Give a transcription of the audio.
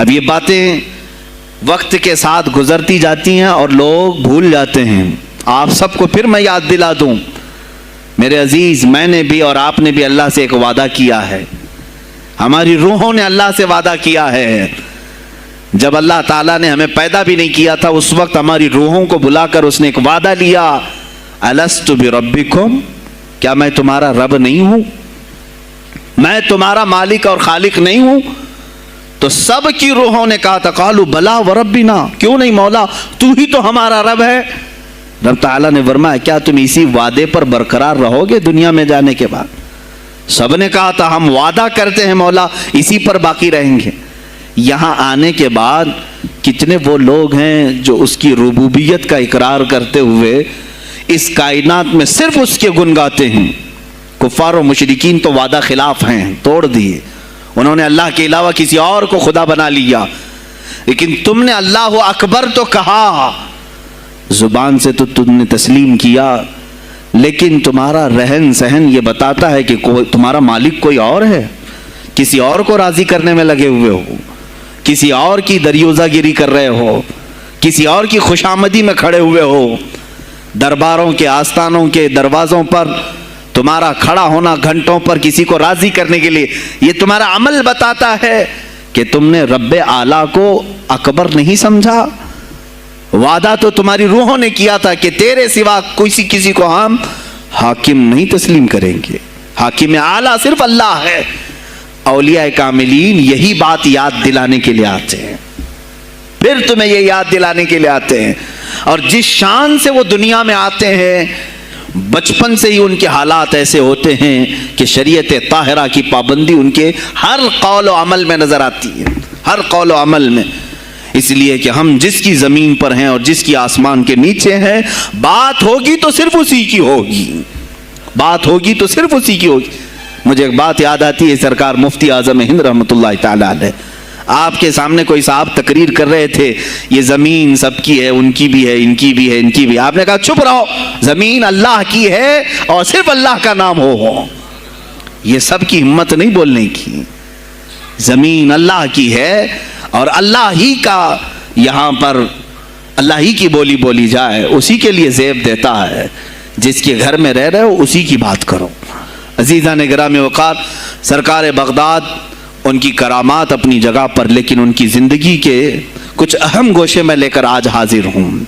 اب یہ باتیں وقت کے ساتھ گزرتی جاتی ہیں اور لوگ بھول جاتے ہیں. آپ سب کو پھر میں یاد دلا دوں میرے عزیز، میں نے بھی اور آپ نے بھی اللہ سے ایک وعدہ کیا ہے. ہماری روحوں نے اللہ سے وعدہ کیا ہے. جب اللہ تعالیٰ نے ہمیں پیدا بھی نہیں کیا تھا اس وقت ہماری روحوں کو بلا کر اس نے ایک وعدہ لیا، الست بربکم، کیا میں تمہارا رب نہیں ہوں؟ میں تمہارا مالک اور خالق نہیں ہوں؟ تو سب کی روحوں نے کہا تھا قالوا بلا وربنا، کیوں نہیں مولا، تو ہی تو ہمارا رب ہے. رب تعالیٰ نے فرمایا کیا تم اسی وعدے پر برقرار رہو گے دنیا میں جانے کے بعد؟ سب نے کہا تھا ہم وعدہ کرتے ہیں مولا اسی پر باقی رہیں گے. یہاں آنے کے بعد کتنے وہ لوگ ہیں جو اس کی ربوبیت کا اقرار کرتے ہوئے اس کائنات میں صرف اس کے گن گاتے ہیں. کفار و مشرکین تو وعدہ خلاف ہیں، توڑ دیے، انہوں نے اللہ کے علاوہ کسی اور کو خدا بنا لیا. لیکن تم نے اللہ اکبر تو کہا، زبان سے تو تم نے تسلیم کیا، لیکن تمہارا رہن سہن یہ بتاتا ہے کہ تمہارا مالک کوئی اور ہے. کسی اور کو راضی کرنے میں لگے ہوئے ہو، کسی اور کی دریوزہ گیری کر رہے ہو، کسی اور کی خوشامدی میں کھڑے ہوئے ہو. درباروں کے آستانوں کے دروازوں پر تمہارا کھڑا ہونا گھنٹوں پر کسی کو راضی کرنے کے لیے، یہ تمہارا عمل بتاتا ہے کہ تم نے رب اعلیٰ کو اکبر نہیں سمجھا. وعدہ تو تمہاری روحوں نے کیا تھا کہ تیرے سوا کسی کو ہم حاکم نہیں تسلیم کریں گے. حاکم اعلیٰ صرف اللہ ہے. اولیاء کاملین یہی بات یاد دلانے کے لیے آتے ہیں، پھر تمہیں یہ یاد دلانے کے لیے آتے ہیں. اور جس شان سے وہ دنیا میں آتے ہیں بچپن سے ہی ان کے حالات ایسے ہوتے ہیں کہ شریعت طاہرہ کی پابندی ان کے ہر قول و عمل میں نظر آتی ہے، ہر قول و عمل میں. اس لیے کہ ہم جس کی زمین پر ہیں اور جس کی آسمان کے نیچے ہیں، بات ہوگی تو صرف اسی کی ہوگی، بات ہوگی تو صرف اسی کی ہوگی. مجھے ایک بات یاد آتی ہے، سرکار مفتی اعظم ہند رحمۃ اللہ تعالی علیہ، آپ کے سامنے کوئی صاحب تقریر کر رہے تھے، یہ زمین سب کی ہے، ان کی بھی ہے، ان کی بھی ہے، ان کی بھی. آپ نے کہا چپ رہو، زمین اللہ کی ہے اور صرف اللہ کا نام ہو. یہ سب کی ہمت نہیں بولنے کی. زمین اللہ کی ہے اور اللہ ہی کا، یہاں پر اللہ ہی کی بولی بولی جائے، اسی کے لیے زیب دیتا ہے. جس کے گھر میں رہ رہے ہو اسی کی بات کرو. عزیزان گرامی وقار، سرکار بغداد، ان کی کرامات اپنی جگہ پر، لیکن ان کی زندگی کے کچھ اہم گوشے میں لے کر آج حاضر ہوں.